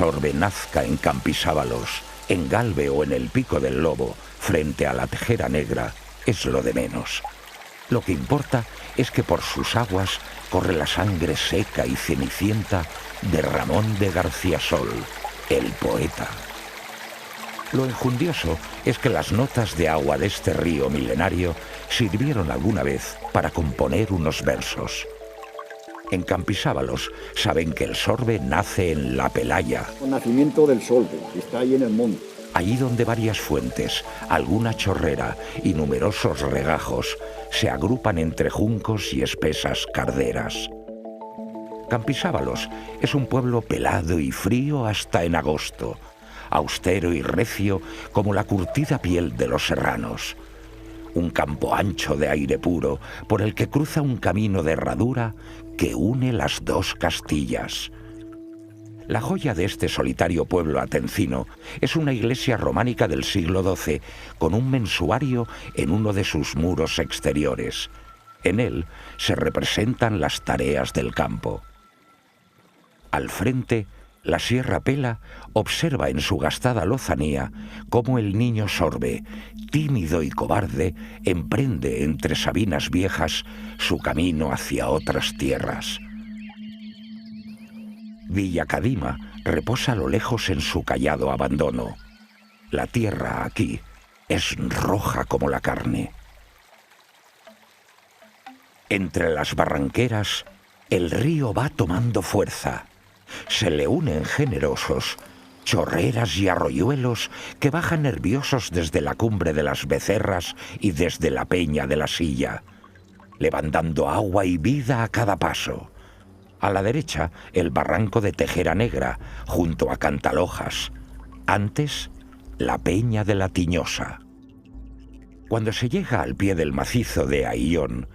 Sorbe nazca en Campisábalos, en Galve o en el Pico del Lobo, frente a la Tejera Negra, es lo de menos. Lo que importa es que por sus aguas corre la sangre seca y cenicienta de Ramón de Garciasol, el poeta. Lo enjundioso es que las notas de agua de este río milenario sirvieron alguna vez para componer unos versos. En Campisábalos saben que el Sorbe nace en La Pelaya. El nacimiento del Sorbe, que está ahí en el monte. Allí donde varias fuentes, alguna chorrera y numerosos regajos se agrupan entre juncos y espesas carderas. Campisábalos es un pueblo pelado y frío hasta en agosto, austero y recio como la curtida piel de los serranos. Un campo ancho de aire puro por el que cruza un camino de herradura que une las dos Castillas. La joya de este solitario pueblo atencino es una iglesia románica del siglo XII con un mensuario en uno de sus muros exteriores. En él se representan las tareas del campo. Al frente, la Sierra Pela observa en su gastada lozanía cómo el niño Sorbe, tímido y cobarde, emprende entre sabinas viejas su camino hacia otras tierras. Villa Cadima reposa a lo lejos en su callado abandono. La tierra aquí es roja como la carne. Entre las barranqueras, el río va tomando fuerza. Se le unen generosos chorreras y arroyuelos que bajan nerviosos desde la cumbre de las Becerras y desde la peña de la Silla, levantando agua y vida a cada paso. A la derecha, el barranco de Tejera Negra, junto a Cantalojas. Antes, la peña de la Tiñosa. Cuando se llega al pie del macizo de Ayllón,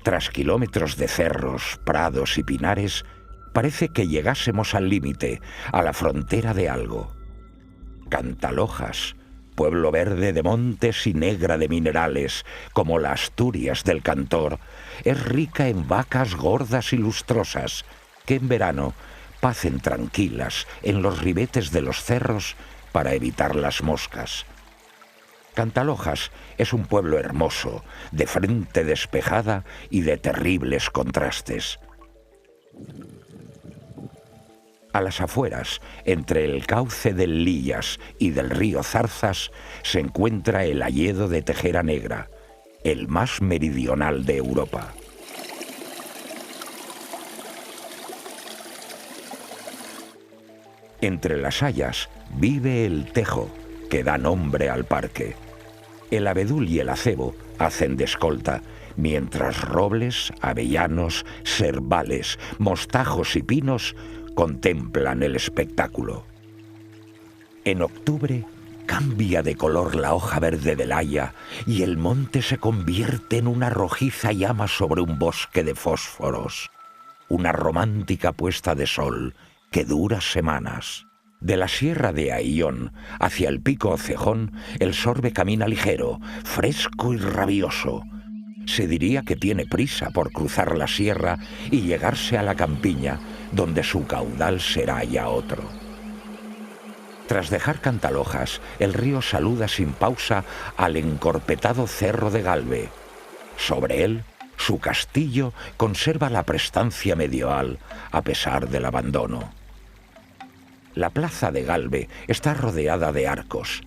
tras kilómetros de cerros, prados y pinares, parece que llegásemos al límite, a la frontera de algo. Cantalojas, pueblo verde de montes y negra de minerales, como la Asturias del cantor, es rica en vacas gordas y lustrosas, que en verano pacen tranquilas en los ribetes de los cerros para evitar las moscas. Cantalojas es un pueblo hermoso, de frente despejada y de terribles contrastes. A las afueras, entre el cauce del Lillas y del río Zarzas, se encuentra el hayedo de Tejera Negra, el más meridional de Europa. Entre las hayas vive el tejo, que da nombre al parque. El abedul y el acebo hacen de escolta, mientras robles, avellanos, serbales, mostajos y pinos contemplan el espectáculo. En octubre cambia de color la hoja verde del haya y el monte se convierte en una rojiza llama sobre un bosque de fósforos. Una romántica puesta de sol que dura semanas. De la sierra de Ayllón hacia el pico Cejón, el Sorbe camina ligero, fresco y rabioso. Se diría que tiene prisa por cruzar la sierra y llegarse a la campiña, donde su caudal será ya otro. Tras dejar Cantalojas, el río saluda sin pausa al encorpetado cerro de Galve. Sobre él, su castillo conserva la prestancia medieval, a pesar del abandono. La plaza de Galve está rodeada de arcos.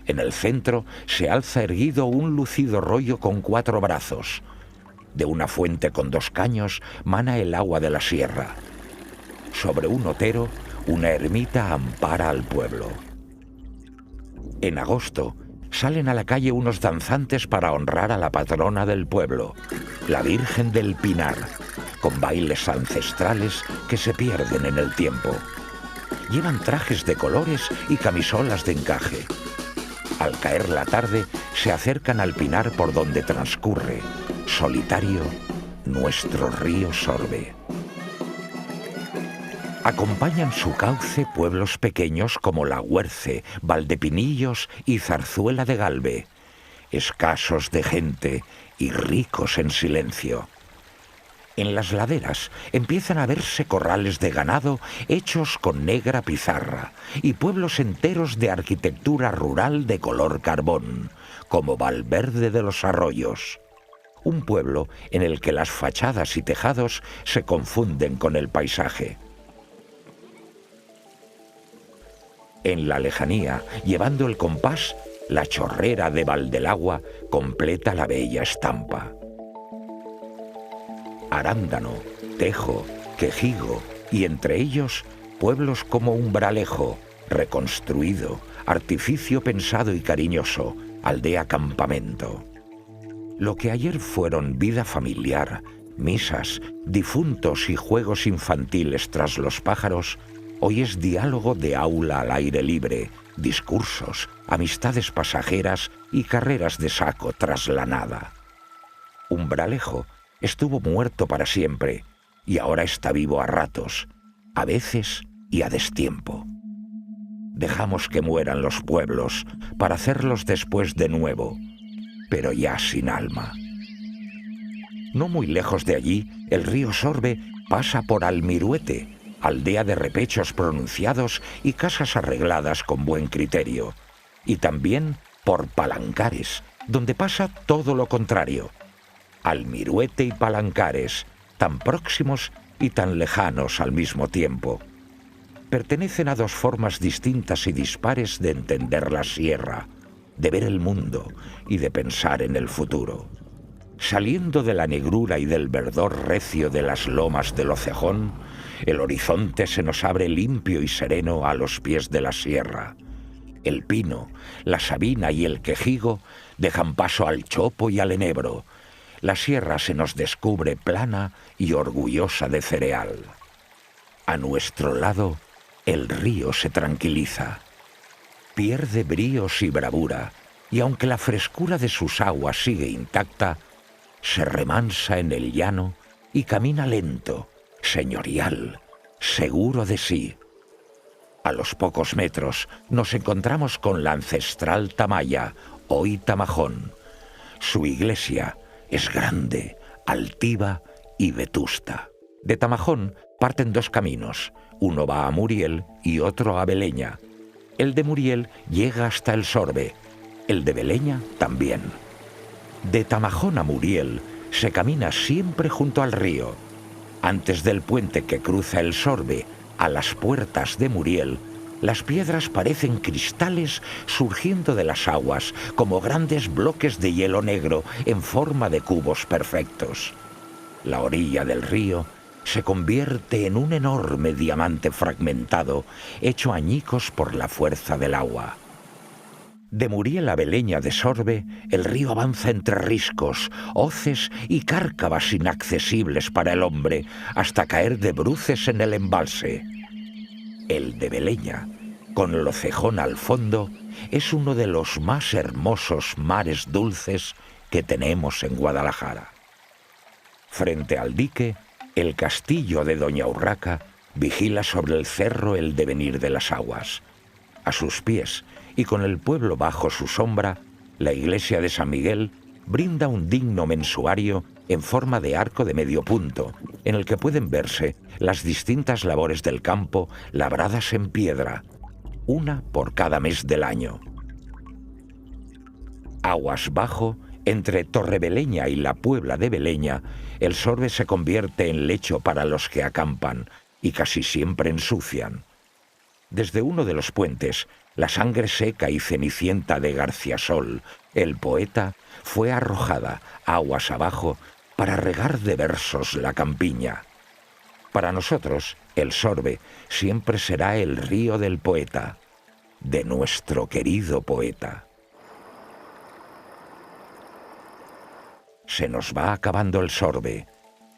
En el centro se alza erguido un lucido rollo con 4 brazos. De una fuente con 2 caños mana el agua de la sierra. Sobre un otero, una ermita ampara al pueblo. En agosto, salen a la calle unos danzantes para honrar a la patrona del pueblo, la Virgen del Pinar, con bailes ancestrales que se pierden en el tiempo. Llevan trajes de colores y camisolas de encaje. Al caer la tarde, se acercan al pinar por donde transcurre, solitario, nuestro río Sorbe. Acompañan su cauce pueblos pequeños como La Huerce, Valdepinillos y Zarzuela de Galve, escasos de gente y ricos en silencio. En las laderas empiezan a verse corrales de ganado hechos con negra pizarra y pueblos enteros de arquitectura rural de color carbón, como Valverde de los Arroyos. Un pueblo en el que las fachadas y tejados se confunden con el paisaje. En la lejanía, llevando el compás, la chorrera de Valdelagua completa la bella estampa. Arándano, Tejo, Quejigo y entre ellos pueblos como Umbralejo, reconstruido, artificio pensado y cariñoso, aldea campamento. Lo que ayer fueron vida familiar, misas, difuntos y juegos infantiles tras los pájaros, hoy es diálogo de aula al aire libre, discursos, amistades pasajeras y carreras de saco tras la nada. Umbralejo estuvo muerto para siempre y ahora está vivo a ratos, a veces y a destiempo. Dejamos que mueran los pueblos para hacerlos después de nuevo, pero ya sin alma. No muy lejos de allí, el río Sorbe pasa por Almiruete, aldea de repechos pronunciados y casas arregladas con buen criterio, y también por Palancares, donde pasa todo lo contrario. Almiruete y Palancares, tan próximos y tan lejanos al mismo tiempo. Pertenecen a dos formas distintas y dispares de entender la sierra, de ver el mundo y de pensar en el futuro. Saliendo de la negrura y del verdor recio de las lomas del Ocejón, el horizonte se nos abre limpio y sereno a los pies de la sierra. El pino, la sabina y el quejigo dejan paso al chopo y al enebro. La sierra se nos descubre plana y orgullosa de cereal. A nuestro lado, el río se tranquiliza. Pierde bríos y bravura, y aunque la frescura de sus aguas sigue intacta, se remansa en el llano y camina lento, señorial, seguro de sí. A los pocos metros nos encontramos con la ancestral Tamaya, hoy Tamajón. Su iglesia es grande, altiva y vetusta. De Tamajón parten dos caminos, uno va a Muriel y otro a Beleña. El de Muriel llega hasta el Sorbe, el de Beleña también. De Tamajón a Muriel se camina siempre junto al río. Antes del puente que cruza el Sorbe, a las puertas de Muriel, las piedras parecen cristales surgiendo de las aguas, como grandes bloques de hielo negro en forma de cubos perfectos. La orilla del río se convierte en un enorme diamante fragmentado, hecho añicos por la fuerza del agua. De Muriel a Beleña de Sorbe, el río avanza entre riscos, hoces y cárcavas inaccesibles para el hombre, hasta caer de bruces en el embalse. El de Beleña, con el Ocejón al fondo, es uno de los más hermosos mares dulces que tenemos en Guadalajara. Frente al dique, el castillo de Doña Urraca vigila sobre el cerro el devenir de las aguas. A sus pies, y con el pueblo bajo su sombra, la iglesia de San Miguel brinda un digno mensuario en forma de arco de medio punto, en el que pueden verse las distintas labores del campo labradas en piedra, una por cada mes del año. Aguas bajo, entre Torrebeleña y la Puebla de Beleña, el Sorbe se convierte en lecho para los que acampan y casi siempre ensucian. Desde uno de los puentes, la sangre seca y cenicienta de Garciasol, el poeta, fue arrojada aguas abajo para regar de versos la campiña. Para nosotros, el Sorbe siempre será el río del poeta, de nuestro querido poeta. Se nos va acabando el Sorbe,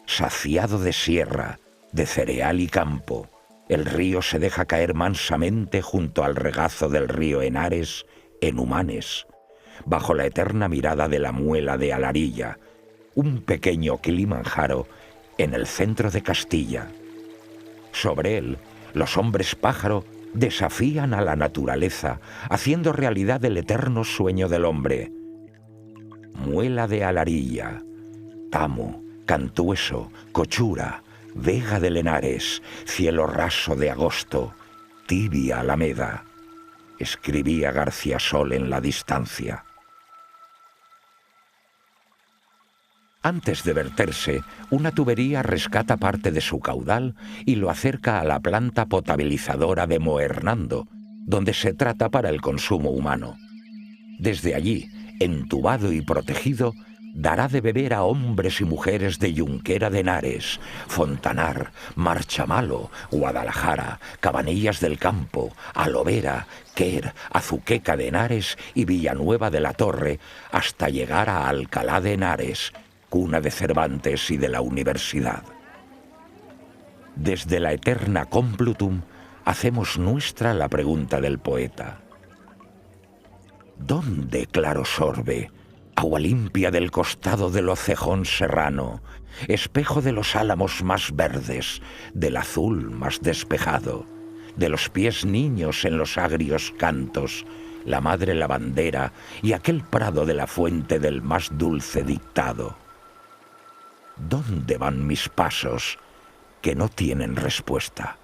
saciado de sierra, de cereal y campo. El río se deja caer mansamente junto al regazo del río Henares, en Humanes, bajo la eterna mirada de la muela de Alarilla, un pequeño Kilimanjaro en el centro de Castilla. Sobre él, los hombres pájaro desafían a la naturaleza, haciendo realidad el eterno sueño del hombre. Muela de Alarilla, Tamo, Cantueso, Cochura, Vega de Lenares, cielo raso de agosto, tibia alameda, escribía García Sol en la distancia. Antes de verterse, una tubería rescata parte de su caudal y lo acerca a la planta potabilizadora de Moernando, donde se trata para el consumo humano. Desde allí, entubado y protegido, dará de beber a hombres y mujeres de Junquera de Henares, Fontanar, Marchamalo, Guadalajara, Cabanillas del Campo, Alovera, Quer, Azuqueca de Henares y Villanueva de la Torre, hasta llegar a Alcalá de Henares, cuna de Cervantes y de la Universidad. Desde la eterna Complutum hacemos nuestra la pregunta del poeta. ¿Dónde, claro sorbe, agua limpia del costado del Ocejón serrano, espejo de los álamos más verdes, del azul más despejado, de los pies niños en los agrios cantos, la madre lavandera y aquel prado de la fuente del más dulce dictado? ¿Dónde van mis pasos que no tienen respuesta?